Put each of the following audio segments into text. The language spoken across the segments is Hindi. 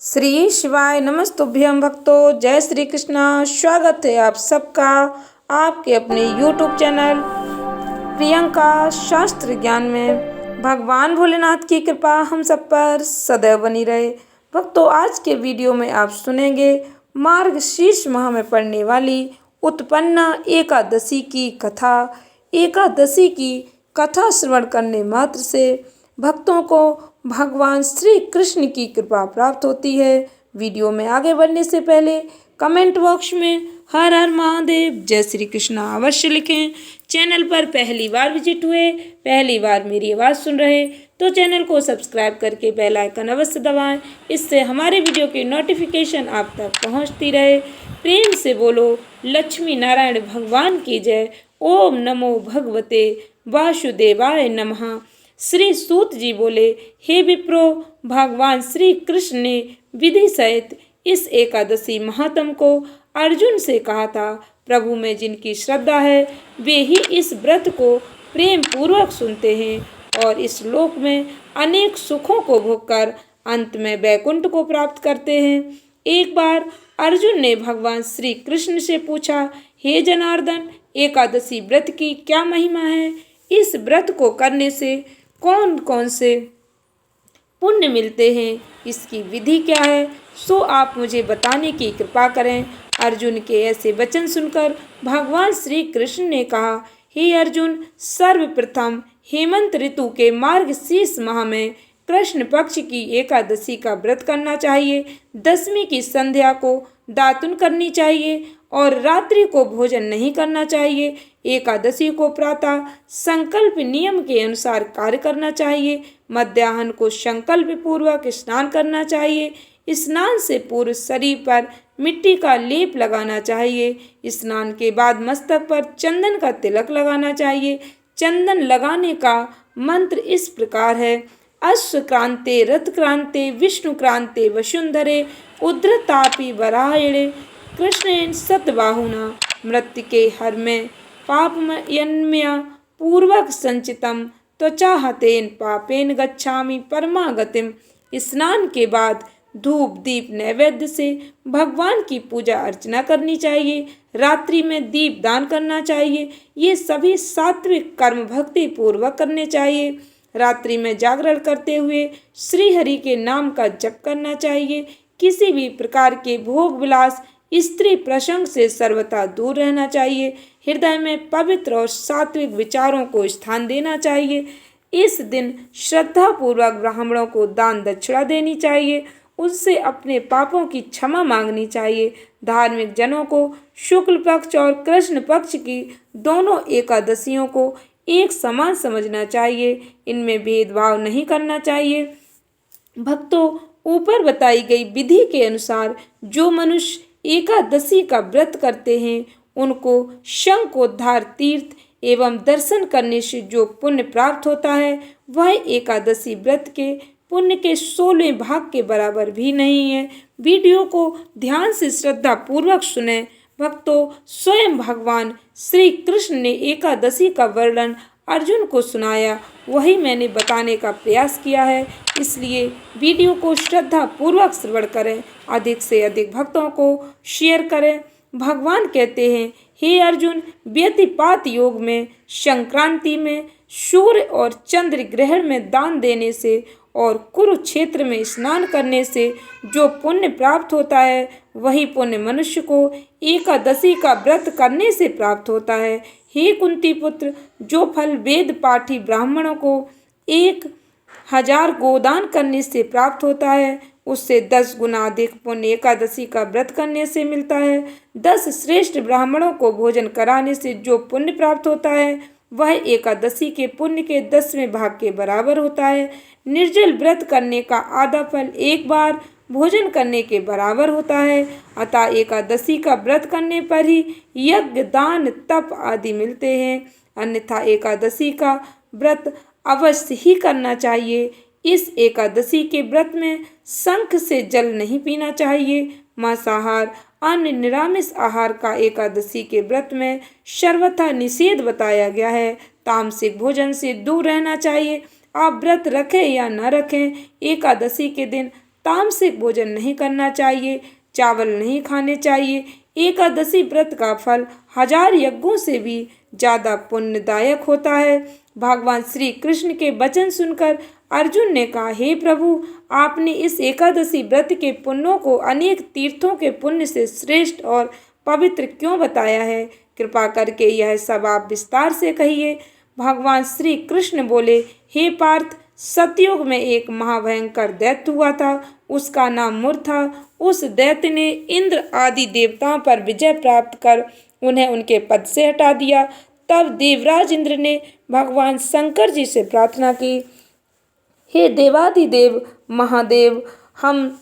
श्री शिवाय नमस्तुभ्यं भक्तों। जय श्री कृष्णा। स्वागत है आप सबका आपके अपने YouTube चैनल प्रियंका शास्त्र ज्ञान में। भगवान भोलेनाथ की कृपा हम सब पर सदैव बनी रहे। भक्तों, आज के वीडियो में आप सुनेंगे मार्गशीर्ष माह में पड़ने वाली उत्पन्ना एकादशी की कथा। एकादशी की कथा श्रवण करने मात्र से भक्तों को भगवान श्री कृष्ण की कृपा प्राप्त होती है। वीडियो में आगे बढ़ने से पहले कमेंट बॉक्स में हर हर महादेव जय श्री कृष्णा अवश्य लिखें। चैनल पर पहली बार विजिट हुए, पहली बार मेरी आवाज़ सुन रहे तो चैनल को सब्सक्राइब करके बेल आइकन अवश्य दबाएं। इससे हमारे वीडियो की नोटिफिकेशन आप तक पहुंचती रहे। प्रेम से बोलो लक्ष्मी नारायण भगवान की जय। ओम नमो भगवते वासुदेवाय नमः। श्री सूत जी बोले, हे विप्रो, भगवान श्री कृष्ण ने विधि सहित इस एकादशी महात्म को अर्जुन से कहा था। प्रभु में जिनकी श्रद्धा है वे ही इस व्रत को प्रेम पूर्वक सुनते हैं और इस लोक में अनेक सुखों को भोगकर अंत में वैकुंठ को प्राप्त करते हैं। एक बार अर्जुन ने भगवान श्री कृष्ण से पूछा, हे जनार्दन, एकादशी व्रत की क्या महिमा है? इस व्रत को करने से कौन कौन से पुण्य मिलते हैं? इसकी विधि क्या है? सो आप मुझे बताने की कृपा करें। अर्जुन के ऐसे वचन सुनकर भगवान श्री कृष्ण ने कहा, हे अर्जुन, सर्वप्रथम हेमंत ऋतु के मार्गशीर्ष माह में कृष्ण पक्ष की एकादशी का व्रत करना चाहिए। दशमी की संध्या को दातुन करनी चाहिए और रात्रि को भोजन नहीं करना चाहिए। एकादशी को प्रातः संकल्प नियम के अनुसार कार्य करना चाहिए। मध्याह्न को संकल्प पूर्वक स्नान करना चाहिए। स्नान से पूर्व शरीर पर मिट्टी का लेप लगाना चाहिए। स्नान के बाद मस्तक पर चंदन का तिलक लगाना चाहिए। चंदन लगाने का मंत्र इस प्रकार है, अश्व क्रांते रथ क्रांते विष्णु क्रांते वसुंधरे उद्रतापि वरायणे कृष्णेन सतबाहुना मृत्युके हर में पापमयन्मया पूर्वक संचितम त्वचा हतेन पापेन गच्छामि परमागतिम। स्नान के बाद धूप दीप नैवेद्य से भगवान की पूजा अर्चना करनी चाहिए। रात्रि में दीप दान करना चाहिए। ये सभी सात्विक कर्म भक्ति पूर्वक करने चाहिए। रात्रि में जागरण करते हुए श्री हरि के नाम का जप करना चाहिए। किसी भी प्रकार के भोग विलास स्त्री प्रसंग से सर्वथा दूर रहना चाहिए। हृदय में पवित्र और सात्विक विचारों को स्थान देना चाहिए। इस दिन श्रद्धा पूर्वक ब्राह्मणों को दान दक्षिणा देनी चाहिए। उनसे अपने पापों की क्षमा मांगनी चाहिए। धार्मिक जनों को शुक्ल पक्ष और कृष्ण पक्ष की दोनों एकादशियों को एक समान समझना चाहिए। इनमें भेदभाव नहीं करना चाहिए। भक्तों, ऊपर बताई गई विधि के अनुसार जो मनुष्य एकादशी का व्रत करते हैं उनको शंखोद्धार तीर्थ एवं दर्शन करने से जो पुण्य प्राप्त होता है वह एकादशी व्रत के पुण्य के 16वें भाग के बराबर भी नहीं है। वीडियो को ध्यान से श्रद्धा पूर्वक सुने। भक्तों, स्वयं भगवान श्री कृष्ण ने एकादशी का वर्णन अर्जुन को सुनाया, वही मैंने बताने का प्रयास किया है। इसलिए वीडियो को श्रद्धा पूर्वक श्रवण करें, अधिक से अधिक भक्तों को शेयर करें। भगवान कहते हैं, हे अर्जुन, व्यतिपात योग में, संक्रांति में, सूर्य और चंद्र ग्रहण में दान देने से और कुरुक्षेत्र में स्नान करने से जो पुण्य प्राप्त होता है वही पुण्य मनुष्य को एकादशी का व्रत करने से प्राप्त होता है। हे कुंती पुत्र, जो फल वेद पाठी ब्राह्मणों को 1000 गोदान करने से प्राप्त होता है उससे 10 गुना अधिक पुण्य एकादशी का व्रत करने से मिलता है। 10 श्रेष्ठ ब्राह्मणों को भोजन कराने से जो पुण्य प्राप्त होता है वह एकादशी के पुण्य के 10वें भाग के बराबर होता है। निर्जल व्रत करने का आधा फल एक बार भोजन करने के बराबर होता है। अतः एकादशी का व्रत करने पर ही यज्ञ दान तप आदि मिलते हैं, अन्यथा एकादशी का व्रत अवश्य ही करना चाहिए। इस एकादशी के व्रत में शंख से जल नहीं पीना चाहिए। मांसाहार अन्य निरामिष आहार का एकादशी के व्रत में सर्वथा निषेध बताया गया है। तामसिक भोजन से दूर रहना चाहिए। आप व्रत रखें या न रखें, एकादशी के दिन तामसिक भोजन नहीं करना चाहिए, चावल नहीं खाने चाहिए। एकादशी व्रत का फल 1000 यज्ञों से भी ज्यादा पुण्यदायक होता है। भगवान श्री कृष्ण के वचन सुनकर अर्जुन ने कहा, हे प्रभु, आपने इस एकादशी व्रत के पुण्यों को अनेक तीर्थों के पुण्य से श्रेष्ठ और पवित्र क्यों बताया है? कृपा करके यह सब आप विस्तार से कहिए। भगवान श्री कृष्ण बोले, हे पार्थ, सतयुग में एक महाभयंकर दैत्य हुआ था। उसका नाम मुर था। उस दैत्य ने इंद्र आदि देवताओं पर विजय प्राप्त कर उन्हें उनके पद से हटा दिया। तब देवराज इंद्र ने भगवान शंकर जी से प्रार्थना की, हे देवाधिदेव महादेव, हम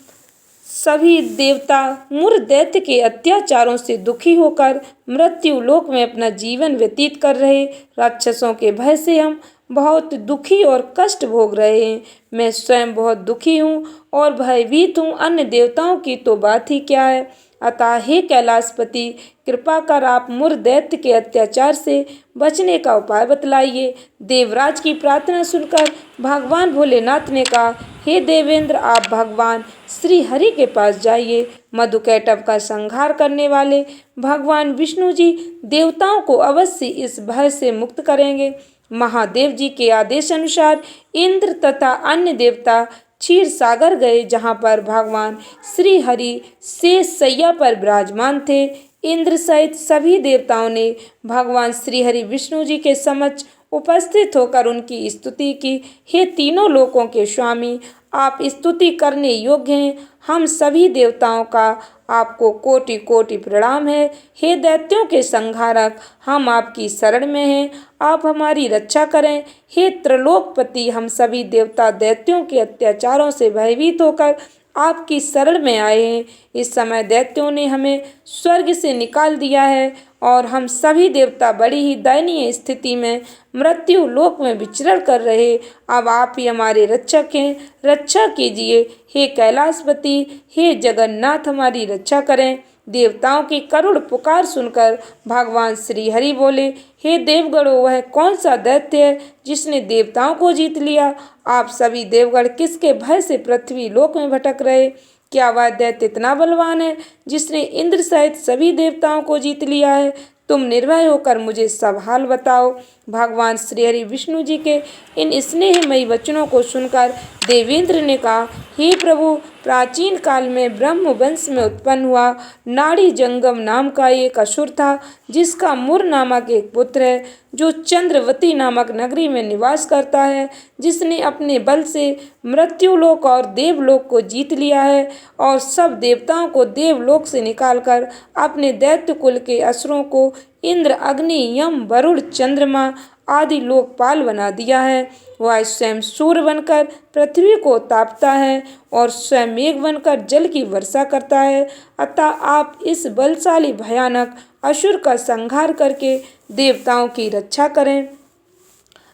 सभी देवता मुर दैत्य के अत्याचारों से दुखी होकर मृत्यु लोक में अपना जीवन व्यतीत कर रहे। राक्षसों के भय से हम बहुत दुखी और कष्ट भोग रहे हैं। मैं स्वयं बहुत दुखी हूँ और भयभीत हूँ। अन्य देवताओं की तो बात ही क्या है। अतः हे कैलाशपति, कृपा कर आप मुर दैत्य के अत्याचार से बचने का उपाय बतलाइए। देवराज की प्रार्थना सुनकर भगवान भोलेनाथ ने कहा, हे देवेंद्र, आप भगवान श्री हरि के पास जाइए। मधुकैटभ का संहार करने वाले भगवान विष्णु जी देवताओं को अवश्य इस भय से मुक्त करेंगे। महादेव जी के आदेश अनुसार इंद्र तथा अन्य देवता क्षीर सागर गए, जहाँ पर भगवान श्री हरि शेष शैया पर विराजमान थे। इंद्र सहित सभी देवताओं ने भगवान श्री हरि विष्णु जी के समक्ष उपस्थित होकर उनकी स्तुति की। हे तीनों लोकों के स्वामी, आप स्तुति करने योग्य हैं। हम सभी देवताओं का आपको कोटि कोटि प्रणाम है। हे दैत्यों के संहारक, हम आपकी शरण में हैं, आप हमारी रक्षा करें। हे त्रिलोकपति, हम सभी देवता दैत्यों के अत्याचारों से भयभीत होकर आपकी शरण में आए हैं। इस समय दैत्यों ने हमें स्वर्ग से निकाल दिया है और हम सभी देवता बड़ी ही दयनीय स्थिति में मृत्यु लोक में विचरण कर रहे। अब आप ही हमारे रक्षक हैं, रक्षा कीजिए। हे कैलाशपति, हे जगन्नाथ, हमारी रक्षा करें। देवताओं की करुण पुकार सुनकर भगवान श्री हरि बोले, हे देवगणों, वह कौन सा दैत्य है जिसने देवताओं को जीत लिया? आप सभी देवगण किसके भय से पृथ्वी लोक में भटक रहे? क्या वह दैत्य इतना बलवान है जिसने इंद्र सहित सभी देवताओं को जीत लिया है? तुम निर्भय होकर मुझे सब हाल बताओ। भगवान श्री हरि विष्णु जी के इन स्नेहमयी वचनों को सुनकर देवेंद्र ने कहा, हे प्रभु, प्राचीन काल में ब्रह्म वंश में उत्पन्न हुआ नाड़ी जंगम नाम का एक असुर था, जिसका मुर नामक एक पुत्र है, जो चंद्रवती नामक नगरी में निवास करता है, जिसने अपने बल से मृत्युलोक और देवलोक को जीत लिया है और सब देवताओं को देवलोक से निकालकर अपने दैत्य कुल के असुरों को इंद्र, अग्नि, यम, वरुण, चंद्रमा आदि लोकपाल बना दिया है। वह स्वयं सूर्य बनकर पृथ्वी को तापता है और स्वयं मेघ बनकर जल की वर्षा करता है। अतः आप इस बलशाली भयानक असुर का संहार करके देवताओं की रक्षा करें।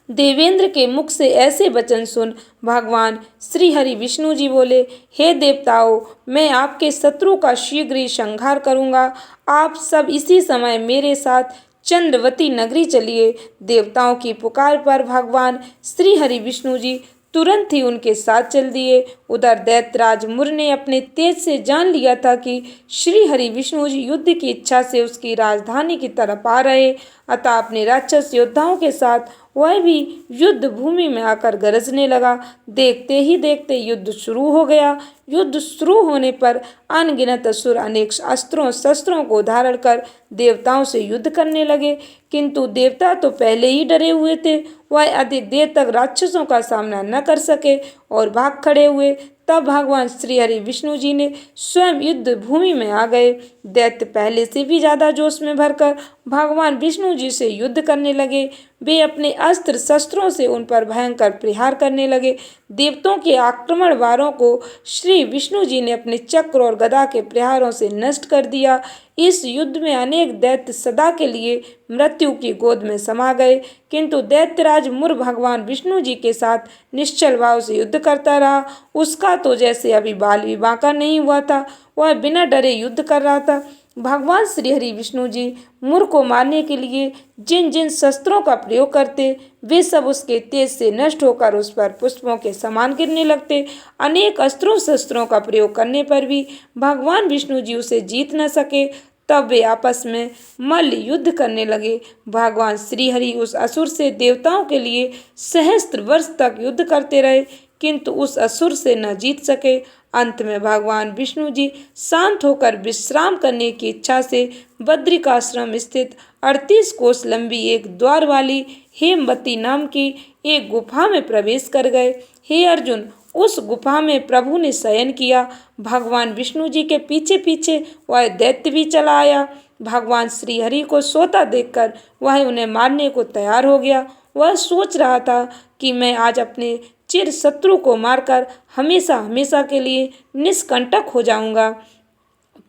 देवेंद्र के मुख से ऐसे वचन सुन भगवान श्री हरि विष्णु जी बोले, हे देवताओं, मैं आपके शत्रु का शीघ्र ही संहार करूंगा। आप सब इसी समय मेरे साथ चंद्रवती नगरी चलिए। देवताओं की पुकार पर भगवान श्री हरि विष्णु जी तुरंत ही उनके साथ चल दिए। उधर दैत्यराज मुर ने अपने तेज से जान लिया था कि श्री हरि विष्णु जी युद्ध की इच्छा से उसकी राजधानी की तरफ आ रहे। अतः अपने राक्षस योद्धाओं के साथ वह भी युद्ध भूमि में आकर गरजने लगा। देखते ही देखते युद्ध शुरू हो गया। युद्ध शुरू होने पर अनगिनत असुर अनेक अस्त्रों शस्त्रों को धारण कर देवताओं से युद्ध करने लगे, किंतु देवता तो पहले ही डरे हुए थे। वह अधिक देर तक राक्षसों का सामना न कर सके और भाग खड़े हुए। तब भगवान श्री हरि विष्णु जी ने स्वयं युद्ध भूमि में आ गए। दैत्य पहले से भी ज्यादा जोश में भरकर भगवान विष्णु जी से युद्ध करने लगे। वे अपने अस्त्र शस्त्रों से उन पर भयंकर प्रहार करने लगे। देवताओं के आक्रमण वारों को श्री विष्णु जी ने अपने चक्र और गदा के प्रहारों से नष्ट कर दिया। इस युद्ध में अनेक दैत्य सदा के लिए मृत्यु की गोद में समा गए, किंतु दैत्यराज मुर भगवान विष्णु जी के साथ निश्चल भाव से युद्ध करता रहा। उसका तो जैसे अभी बाल भी बांका नहीं हुआ था, वह बिना डरे युद्ध कर रहा था। भगवान श्री हरि विष्णु जी मुर को मारने के लिए जिन जिन शस्त्रों का प्रयोग करते वे सब उसके तेज से नष्ट होकर उस पर पुष्पों के समान गिरने लगते। अनेक अस्त्रों शस्त्रों का प्रयोग करने पर भी भगवान विष्णु जी उसे जीत न सके। तब वे आपस में मल्ल युद्ध करने लगे। भगवान श्री हरि उस असुर से देवताओं के लिए सहस्त्र वर्ष तक युद्ध करते रहे, किंतु उस असुर से न जीत सके। अंत में भगवान विष्णु जी शांत होकर विश्राम करने की इच्छा से बद्रिकाश्रम स्थित 38 कोस लंबी एक द्वार वाली हेमवती नाम की एक गुफा में प्रवेश कर गए। हे अर्जुन, उस गुफा में प्रभु ने शयन किया। भगवान विष्णु जी के पीछे पीछे वह दैत्य भी चला आया। भगवान श्री हरि को सोता देखकर वह उन्हें मारने को तैयार हो गया। वह सोच रहा था कि मैं आज अपने चिर शत्रु को मारकर हमेशा हमेशा के लिए निष्कंटक हो जाऊंगा,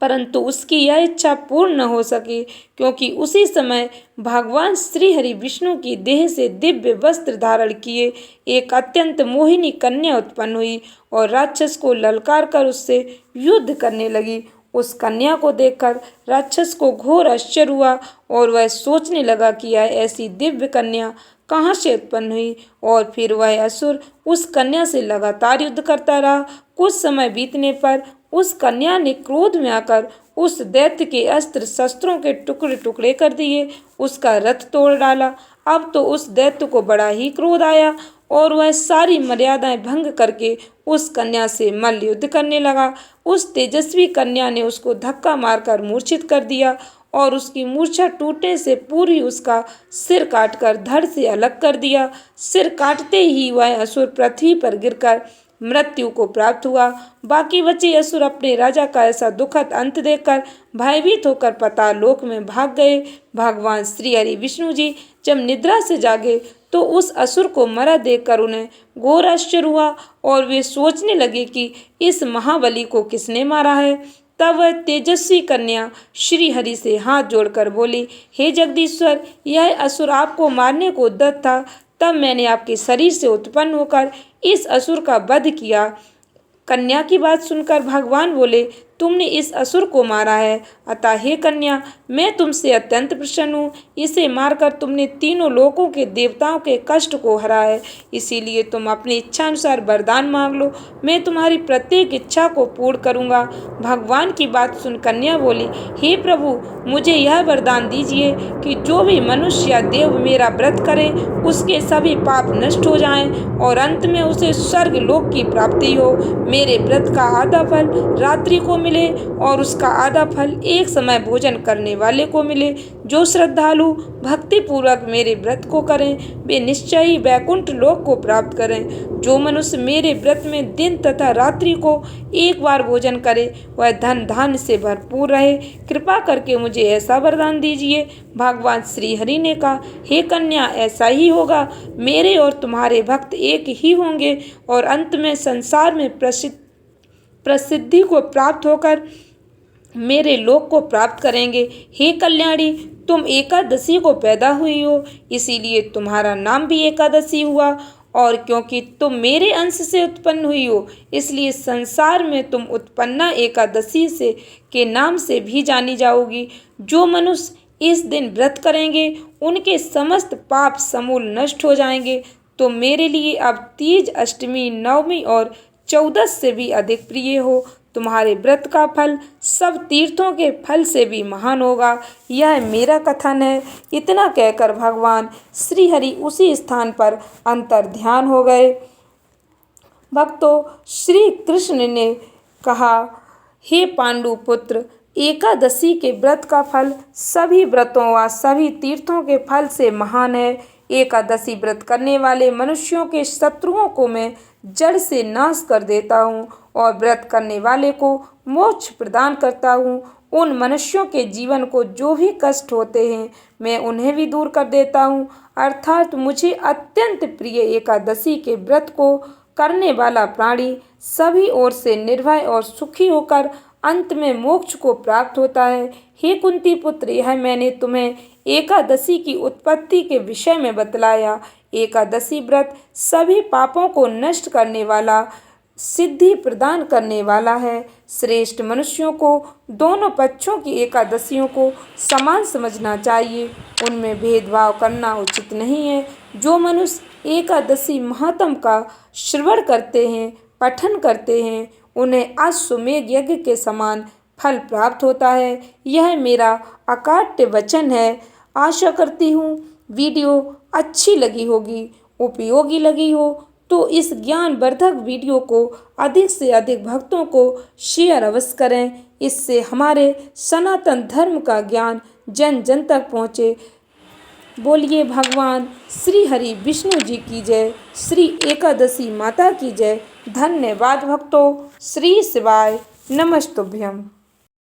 परंतु उसकी यह इच्छा पूर्ण न हो सकी, क्योंकि उसी समय भगवान श्री हरि विष्णु की देह से दिव्य वस्त्र धारण किए एक अत्यंत मोहिनी कन्या उत्पन्न हुई और राक्षस को ललकार कर उससे युद्ध करने लगी। उस कन्या को देखकर राक्षस को घोर आश्चर्य हुआ और वह सोचने लगा कि यह ऐसी दिव्य कन्या कहाँ से उत्पन्न हुई। और फिर वह असुर उस कन्या से लगातार युद्ध करता रहा। कुछ समय बीतने पर उस कन्या ने क्रोध में आकर उस दैत्य के अस्त्र शस्त्रों के टुकड़े टुकड़े कर दिए, उसका रथ तोड़ डाला। अब तो उस दैत्य को बड़ा ही क्रोध आया और वह सारी मर्यादाएं भंग करके उस कन्या से मल्ल युद्ध करने लगा। उस तेजस्वी कन्या ने उसको धक्का मारकर मूर्छित कर दिया और उसकी मूर्छा टूटने से पूरी उसका सिर काटकर धड़ से अलग कर दिया। सिर काटते ही वह असुर पृथ्वी पर गिरकर मृत्यु को प्राप्त हुआ। बाकी बचे असुर अपने राजा का ऐसा दुखद अंत देखकर भयभीत होकर पाताल लोक में भाग गए। भगवान श्री हरि विष्णु जी जब निद्रा से जागे तो उस असुर को मरा देखकर उन्हें घोर आश्चर्य हुआ और वे सोचने लगे कि इस महाबली को किसने मारा है। तब वह तेजस्वी कन्या श्री हरि से हाथ जोड़कर बोली, हे जगदीश्वर, यह असुर आपको मारने को उद्यत था, तब मैंने आपके शरीर से उत्पन्न होकर इस असुर का वध किया। कन्या की बात सुनकर भगवान बोले, तुमने इस असुर को मारा है, अतः हे कन्या, मैं तुमसे अत्यंत प्रसन्न हूँ। इसे मारकर तुमने तीनों लोकों के देवताओं के कष्ट को हरा है, इसीलिए तुम अपनी इच्छा अनुसार वरदान मांग लो, मैं तुम्हारी प्रत्येक इच्छा को पूर्ण करूँगा। भगवान की बात सुन कन्या बोली, हे प्रभु, मुझे यह वरदान दीजिए कि जो भी मनुष्य या देव मेरा व्रत करे उसके सभी पाप नष्ट हो जाएं और अंत में उसे स्वर्ग लोक की प्राप्ति हो। मेरे व्रत का आधा फल रात्रि को मिले और उसका आधा फल एक समय भोजन करने वाले को मिले। जो श्रद्धालु भक्ति पूर्वक मेरे व्रत को करें वे निश्चय ही वैकुंठ लोक को प्राप्त करें। जो मनुष्य मेरे व्रत में दिन तथा रात्रि को एक बार भोजन करे वह धन धान्य से भरपूर रहे। कृपा करके मुझे ऐसा वरदान दीजिए। भगवान श्री हरि ने कहा, हे कन्या, ऐसा ही होगा। मेरे और तुम्हारे भक्त एक ही होंगे और अंत में संसार में प्रसिद्धि को प्राप्त होकर मेरे लोक को प्राप्त करेंगे। हे कल्याणी, तुम एकादशी को पैदा हुई हो, इसीलिए तुम्हारा नाम भी एकादशी हुआ, और क्योंकि तुम मेरे अंश से उत्पन्न हुई हो इसलिए संसार में तुम उत्पन्ना एकादशी से के नाम से भी जानी जाओगी। जो मनुष्य इस दिन व्रत करेंगे उनके समस्त पाप समूल नष्ट हो जाएंगे। तो मेरे लिए अब तीज, अष्टमी, नवमी और 14 से भी अधिक प्रिय हो। तुम्हारे व्रत का फल सब तीर्थों के फल से भी महान होगा। यह मेरा कथन है। इतना कहकर भगवान श्री हरि उसी स्थान पर अंतर ध्यान हो गए। भक्तों, श्री कृष्ण ने कहा, हे पांडु पुत्र, एकादशी के व्रत का फल सभी व्रतों व सभी तीर्थों के फल से महान है। एकादशी व्रत करने वाले मनुष्यों के शत्रुओं को मैं जड़ से नाश कर देता हूँ और व्रत करने वाले को मोक्ष प्रदान करता हूँ। उन मनुष्यों के जीवन को जो भी कष्ट होते हैं मैं उन्हें भी दूर कर देता हूँ। अर्थात मुझे अत्यंत प्रिय एकादशी के व्रत को करने वाला प्राणी सभी ओर से निर्भय और सुखी होकर अंत में मोक्ष को प्राप्त होता है। हे कुंती पुत्र, यह मैंने तुम्हें एकादशी की उत्पत्ति के विषय में बतलाया। एकादशी व्रत सभी पापों को नष्ट करने वाला सिद्धि प्रदान करने वाला है। श्रेष्ठ मनुष्यों को दोनों पक्षों की एकादशियों को समान समझना चाहिए, उनमें भेदभाव करना उचित नहीं है। जो मनुष्य एकादशी महात्म का श्रवण करते हैं, पठन करते हैं, उन्हें अश्वमेध यज्ञ के समान फल प्राप्त होता है। यह मेरा अकाट्य वचन है। आशा करती हूँ वीडियो अच्छी लगी होगी, उपयोगी लगी हो तो इस ज्ञानवर्धक वीडियो को अधिक से अधिक भक्तों को शेयर अवश्य करें। इससे हमारे सनातन धर्म का ज्ञान जन जन तक पहुँचे। बोलिए भगवान श्री हरि विष्णु जी की जय, श्री एकादशी माता की जय। धन्यवाद भक्तों। श्री शिवाय नमस्तुभ्यम।